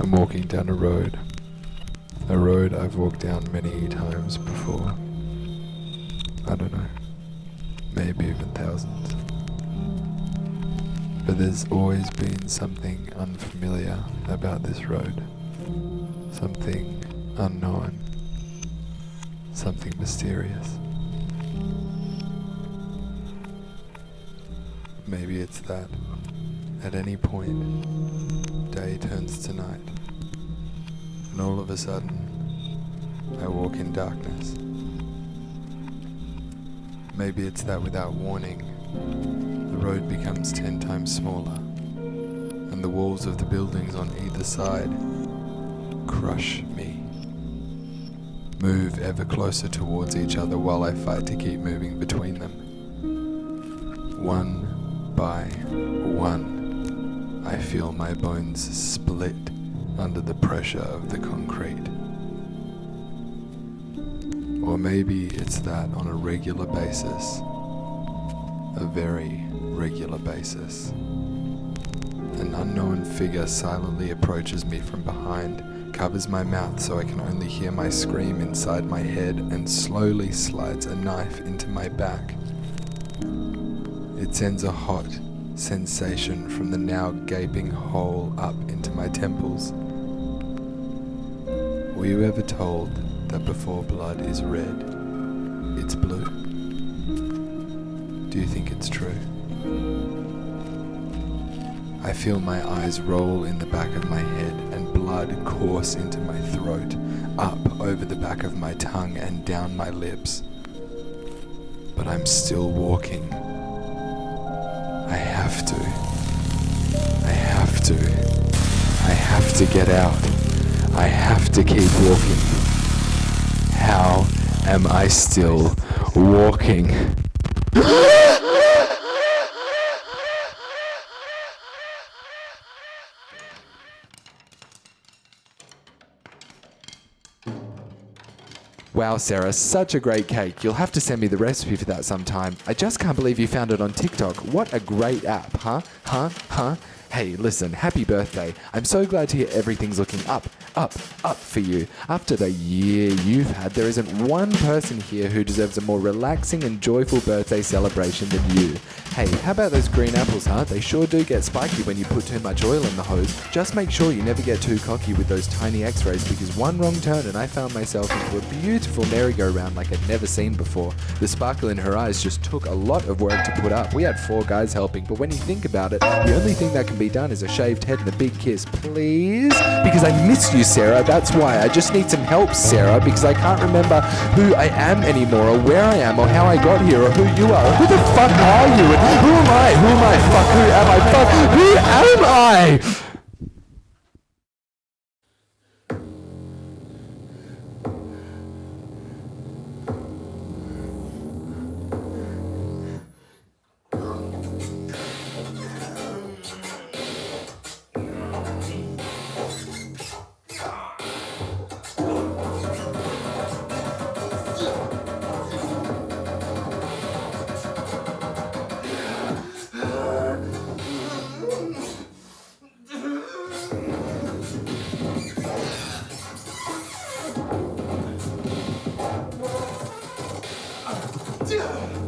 I'm walking down a road I've walked down many times before. I don't know, maybe even thousands. But there's always been something unfamiliar about this road. Something unknown. Something mysterious. Maybe it's that at any point, day turns to night, and all of a sudden, I walk in darkness. Maybe it's that without warning, the road becomes 10 times smaller, and the walls of the buildings on either side crush me. Move ever closer towards each other while I fight to keep moving between them. One by one, I feel my bones split under the pressure of the concrete. Or maybe it's that on a regular basis, a very regular basis, an unknown figure silently approaches me from behind, covers my mouth so I can only hear my scream inside my head, and slowly slides a knife into my back. It sends a hot sensation from the now gaping hole up into my temples. Were you ever told that before blood is red, it's blue? Do you think it's true? I feel my eyes roll in the back of my head and blood course into my throat, up over the back of my tongue and down my lips. But I'm still walking. I have to. I have to get out. I have to keep walking. How am I still walking? Wow, Sarah, such a great cake. You'll have to send me the recipe for that sometime. I just can't believe you found it on TikTok. What a great app, huh? Hey, listen, happy birthday. I'm so glad to hear everything's looking up for you. After the year you've had, there isn't one person here who deserves a more relaxing and joyful birthday celebration than you. Hey, how about those green apples, huh? They sure do get spiky when you put too much oil in the hose. Just make sure you never get too cocky with those tiny x-rays, because one wrong turn and I found myself into a beautiful merry-go-round like I'd never seen before. The sparkle in her eyes just took a lot of work to put up. We had 4 guys helping, but when you think about it, the only thing that can be done is a shaved head and a big kiss, please? Because I miss you, Sarah, that's why. I just need some help, Sarah, because I can't remember who I am anymore, or where I am, or how I got here, or who you are. Who the fuck are you? And who am I? Who am I? Fuck, who am I? Fuck, who am I? Yeah.